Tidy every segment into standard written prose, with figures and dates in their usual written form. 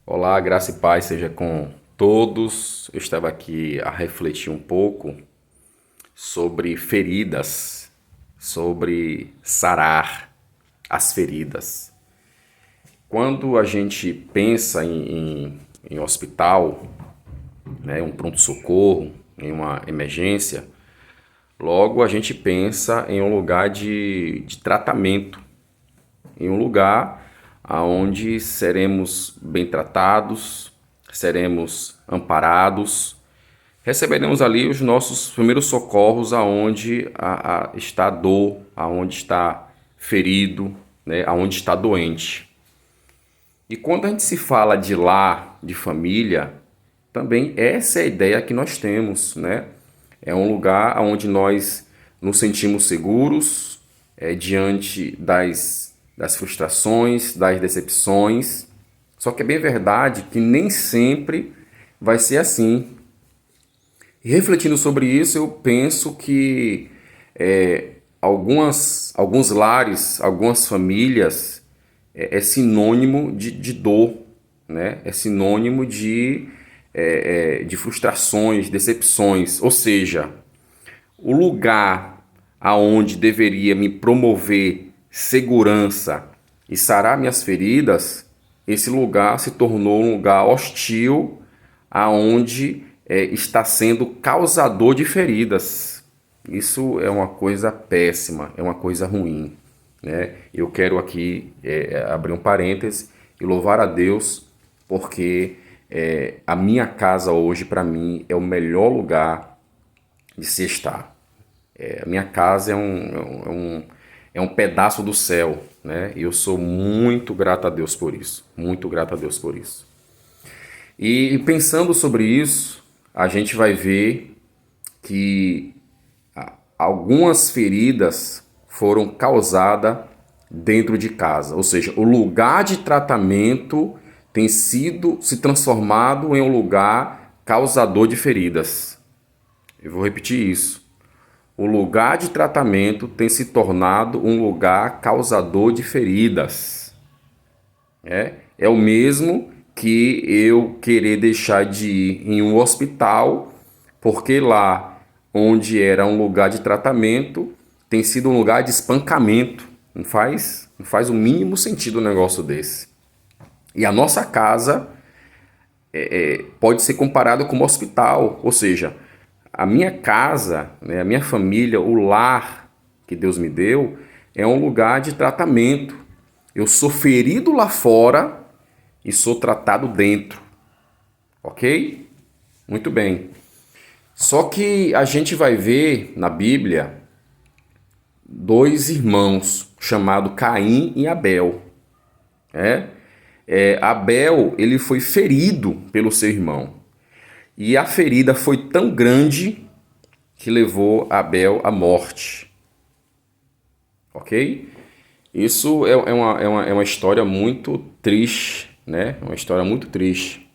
Olá, graça e paz seja com todos. Eu estava aqui a refletir um pouco sobre feridas, sobre sarar as feridas. Quando a gente pensa em hospital, né, um pronto-socorro, em uma emergência, logo a gente pensa em um lugar de tratamento, em um lugar aonde seremos bem tratados, seremos amparados, receberemos ali os nossos primeiros socorros aonde está a dor, aonde está ferido, né, aonde está doente. E quando a gente se fala de lar, de família, também essa é a ideia que nós temos, né? É um lugar onde nós nos sentimos seguros, diante das frustrações, das decepções. Só que é bem verdade que nem sempre vai ser assim. E refletindo sobre isso, eu penso que alguns lares, algumas famílias é sinônimo de dor, né? É sinônimo de frustrações, decepções. Ou seja, o lugar aonde deveria me promover segurança e sarar minhas feridas, esse lugar se tornou um lugar hostil, aonde está sendo causador de feridas. Isso é uma coisa péssima, é uma coisa ruim, né? Eu quero aqui abrir um parênteses e louvar a Deus porque a minha casa hoje para mim é o melhor lugar de se estar. A minha casa é um pedaço do céu, né? E eu sou muito grato a Deus por isso, muito grato a Deus por isso. E pensando sobre isso, a gente vai ver que algumas feridas foram causadas dentro de casa, ou seja, o lugar de tratamento tem sido se transformado em um lugar causador de feridas. Eu vou repetir isso. O lugar de tratamento tem se tornado um lugar causador de feridas. É o mesmo que eu querer deixar de ir em um hospital, porque lá onde era um lugar de tratamento tem sido um lugar de espancamento. Não faz o mínimo sentido um negócio desse. E a nossa casa pode ser comparada com um hospital, ou seja, a minha casa, né, a minha família, o lar que Deus me deu, é um lugar de tratamento. Eu sou ferido lá fora e sou tratado dentro, ok? Muito bem. Só que a gente vai ver na Bíblia dois irmãos chamados Caim e Abel. É? Abel ele foi ferido pelo seu irmão e a ferida foi tão grande que levou Abel à morte, ok? Isso é uma história muito triste, né? Uma história muito triste.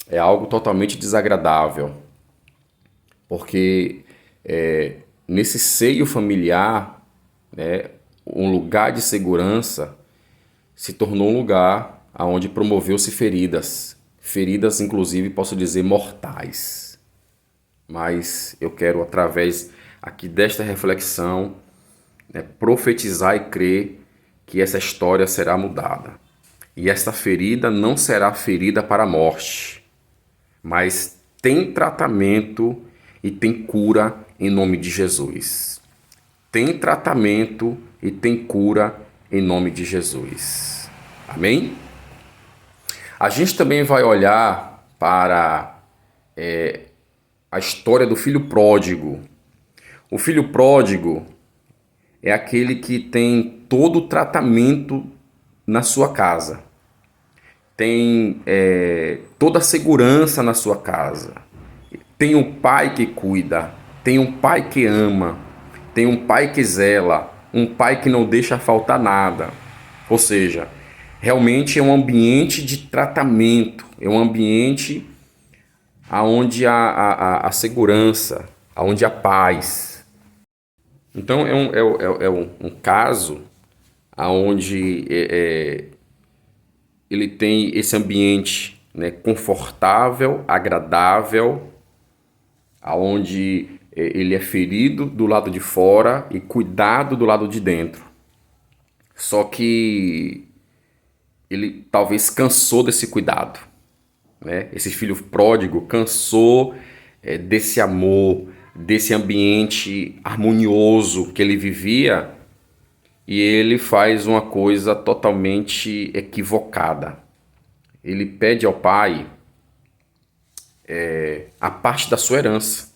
É algo totalmente desagradável, porque nesse seio familiar, né, um lugar de segurança se tornou um lugar onde promoveu-se feridas. Feridas, inclusive, posso dizer, mortais. Mas eu quero, através aqui desta reflexão, né, profetizar e crer que essa história será mudada. E esta ferida não será ferida para a morte, mas tem tratamento e tem cura em nome de Jesus. Tem tratamento e tem cura em nome de Jesus. Amém? A gente também vai olhar para a história do filho pródigo. O filho pródigo é aquele que tem todo o tratamento na sua casa, tem toda a segurança na sua casa, tem um pai que cuida, tem um pai que ama, tem um pai que zela, um pai que não deixa faltar nada. Ou seja, realmente é um ambiente de tratamento, é um ambiente onde há a segurança, onde há paz. Então é um caso onde ele tem esse ambiente, né, confortável, agradável, aonde ele é ferido do lado de fora e cuidado do lado de dentro. Só que ele talvez cansou desse cuidado, né? Esse filho pródigo cansou desse amor, desse ambiente harmonioso que ele vivia, e ele faz uma coisa totalmente equivocada. Ele pede ao pai a parte da sua herança,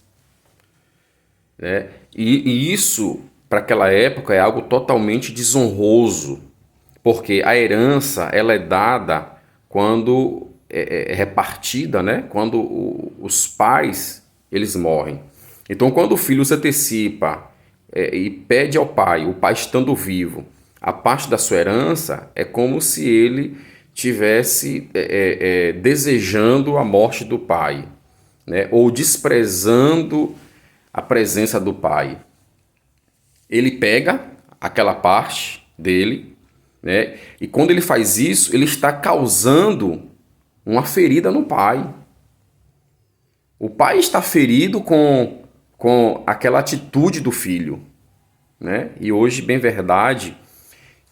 né? E isso, para aquela época, é algo totalmente desonroso, porque a herança ela é dada quando é repartida, né? Quando os pais eles morrem. Então, quando o filho se antecipa e pede ao pai, o pai estando vivo, a parte da sua herança, é como se ele tivesse desejando a morte do pai, né? Ou desprezando a presença do pai. Ele pega aquela parte dele, né? E quando ele faz isso, ele está causando uma ferida no pai. O pai está ferido com aquela atitude do filho, né? E hoje, bem verdade,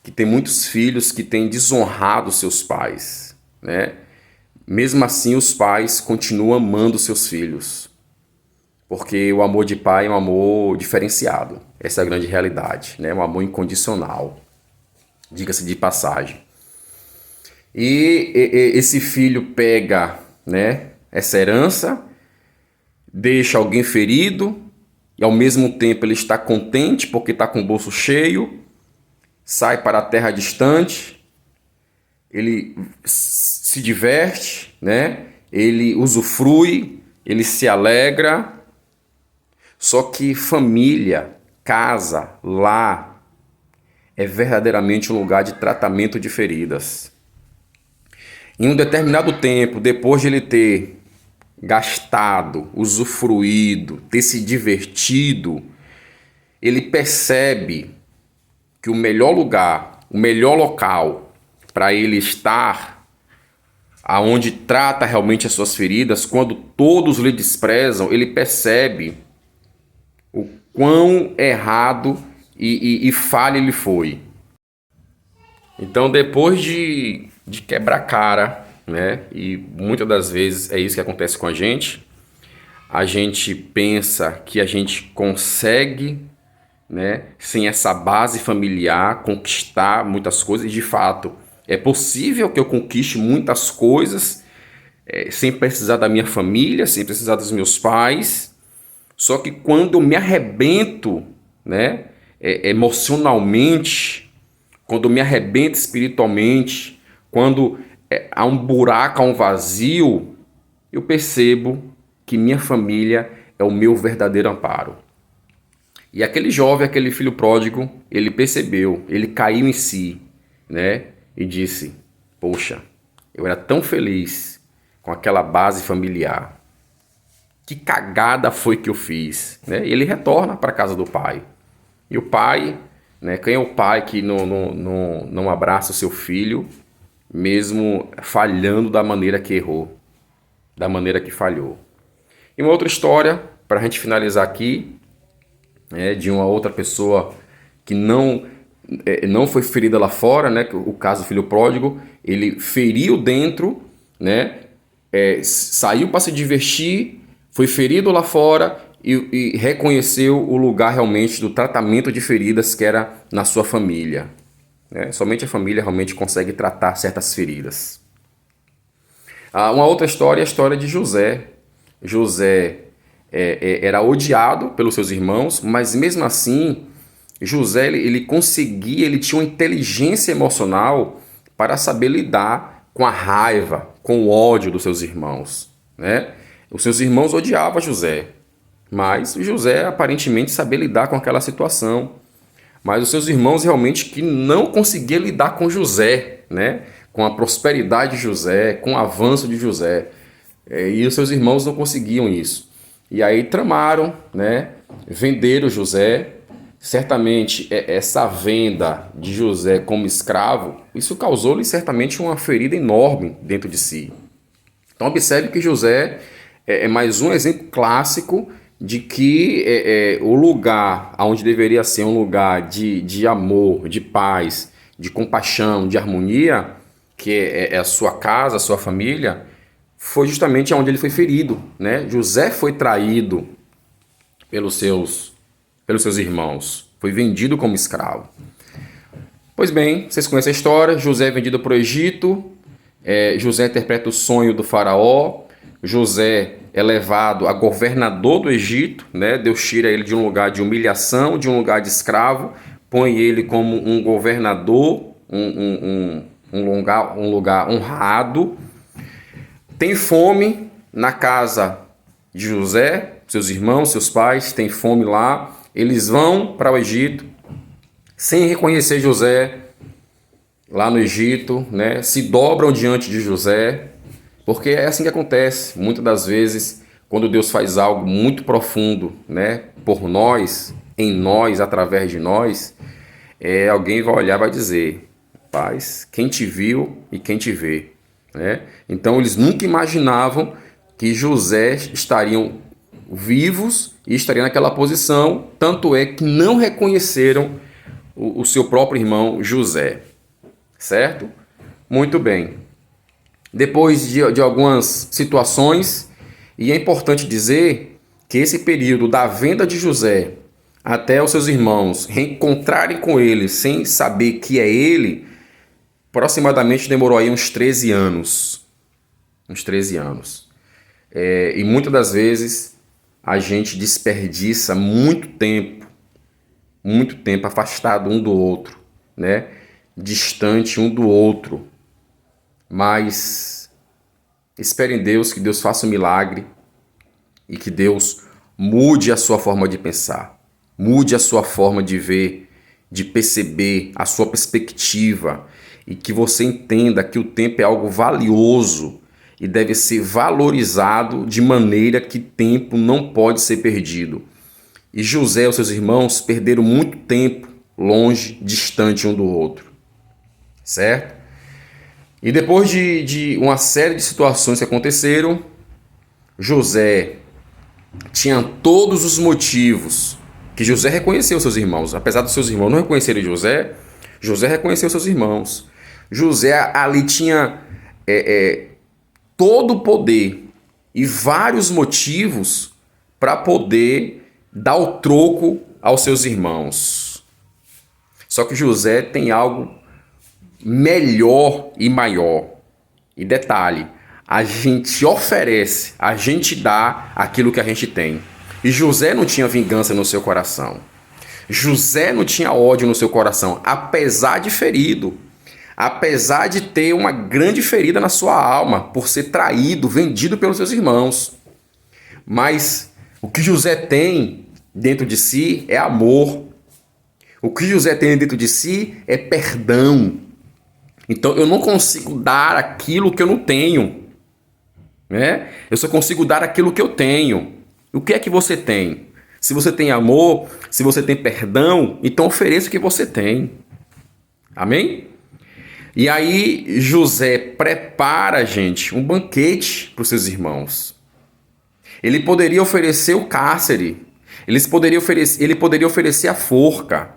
que tem muitos filhos que têm desonrado seus pais, né? Mesmo assim, os pais continuam amando seus filhos, porque o amor de pai é um amor diferenciado. Essa é a grande realidade, né? Um amor incondicional, diga-se de passagem. E esse filho pega, né, essa herança, deixa alguém ferido, e ao mesmo tempo ele está contente porque está com o bolso cheio, sai para a terra distante, ele se diverte, né? Ele usufrui, ele se alegra. Só que família, casa, lar, é verdadeiramente um lugar de tratamento de feridas. Em um determinado tempo, depois de ele ter gastado, usufruído, ter se divertido, ele percebe que o melhor lugar, o melhor local para ele estar, aonde trata realmente as suas feridas, quando todos lhe desprezam, ele percebe o quão errado e falho ele foi. Então, depois de quebrar a cara, né? E muitas das vezes é isso que acontece com a gente pensa que a gente consegue, né, sem essa base familiar, conquistar muitas coisas, e de fato é possível que eu conquiste muitas coisas sem precisar da minha família, sem precisar dos meus pais. Só que quando eu me arrebento, né, emocionalmente, quando eu me arrebento espiritualmente, quando há um buraco, há um vazio, eu percebo que minha família é o meu verdadeiro amparo. E aquele jovem, aquele filho pródigo, ele percebeu, ele caiu em si, né? E disse: poxa, eu era tão feliz com aquela base familiar. Que cagada foi que eu fiz, né? E ele retorna para a casa do pai. E o pai, né? Quem é o pai que não abraça o seu filho, mesmo falhando da maneira que errou, da maneira que falhou? E uma outra história, para a gente finalizar aqui, de uma outra pessoa que não foi ferida lá fora, né? O caso do filho pródigo, ele feriu dentro, né? Saiu para se divertir, foi ferido lá fora e reconheceu o lugar realmente do tratamento de feridas que era na sua família, né? Somente a família realmente consegue tratar certas feridas. Uma outra história é a história de José. José era odiado pelos seus irmãos, mas mesmo assim, José ele conseguia, ele tinha uma inteligência emocional para saber lidar com a raiva, com o ódio dos seus irmãos, né? Os seus irmãos odiavam José, mas José aparentemente sabia lidar com aquela situação. Mas os seus irmãos realmente que não conseguiam lidar com José, né? Com a prosperidade de José, com o avanço de José. E os seus irmãos não conseguiam isso. E aí tramaram, né? Venderam José, certamente essa venda de José como escravo, isso causou-lhe certamente uma ferida enorme dentro de si. Então observe que José é mais um exemplo clássico de que o lugar onde deveria ser um lugar de amor, de paz, de compaixão, de harmonia, que é a sua casa, a sua família, foi justamente onde ele foi ferido, né? José foi traído pelos seus irmãos, foi vendido como escravo. Pois bem, vocês conhecem a história, José é vendido para o Egito, José interpreta o sonho do faraó, José é levado a governador do Egito, né? Deus tira ele de um lugar de humilhação, de um lugar de escravo, põe ele como um governador, um lugar honrado. Tem fome na casa de José, seus irmãos, seus pais, têm fome lá. Eles vão para o Egito sem reconhecer José lá no Egito, né? Se dobram diante de José, porque é assim que acontece. Muitas das vezes, quando Deus faz algo muito profundo, né, por nós, em nós, através de nós, alguém vai olhar e vai dizer: Paz, quem te viu e quem te vê, né? Então eles nunca imaginavam que José estariam vivos e estariam naquela posição, tanto é que não reconheceram o seu próprio irmão José, certo? Muito bem. Depois de algumas situações, e é importante dizer que esse período da venda de José até os seus irmãos reencontrarem com ele sem saber que é ele, aproximadamente demorou aí uns 13 anos. Uns 13 anos. E muitas das vezes a gente desperdiça muito tempo afastado um do outro, né? Distante um do outro. Mas espere em Deus, que Deus faça um milagre e que Deus mude a sua forma de pensar, mude a sua forma de ver, de perceber, a sua perspectiva, e que você entenda que o tempo é algo valioso e deve ser valorizado de maneira que tempo não pode ser perdido. E José e os seus irmãos perderam muito tempo longe, distante um do outro, certo? E depois de uma série de situações que aconteceram, José tinha todos os motivos que José reconheceu seus irmãos. Apesar dos seus irmãos não reconhecerem José, José reconheceu seus irmãos. José ali tinha todo o poder e vários motivos para poder dar o troco aos seus irmãos. Só que José tem algo melhor e maior. E detalhe, a gente oferece, a gente dá aquilo que a gente tem. E José não tinha vingança no seu coração. José não tinha ódio no seu coração, apesar de ferido. Apesar de ter uma grande ferida na sua alma, por ser traído, vendido pelos seus irmãos. Mas o que José tem dentro de si é amor. O que José tem dentro de si é perdão. Então eu não consigo dar aquilo que eu não tenho, né? Eu só consigo dar aquilo que eu tenho. O que é que você tem? Se você tem amor, se você tem perdão, então ofereça o que você tem. Amém? E aí José prepara, gente, um banquete para os seus irmãos. Ele poderia oferecer o cárcere, ele poderia oferecer a forca,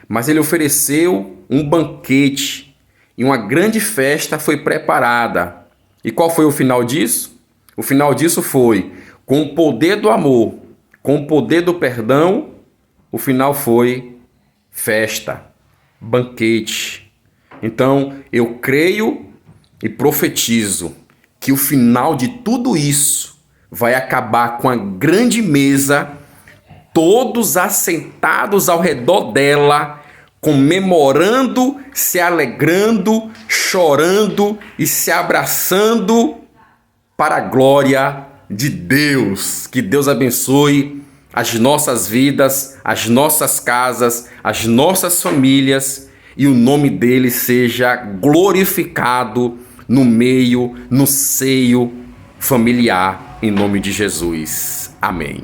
mas ele ofereceu um banquete. E uma grande festa foi preparada. E qual foi o final disso? O final disso foi, com o poder do amor, com o poder do perdão, o final foi festa, banquete. Então, eu creio e profetizo que o final de tudo isso vai acabar com a grande mesa, todos assentados ao redor dela, comemorando, se alegrando, chorando e se abraçando para a glória de Deus. Que Deus abençoe as nossas vidas, as nossas casas, as nossas famílias, e o nome dele seja glorificado no meio, no seio familiar, em nome de Jesus. Amém.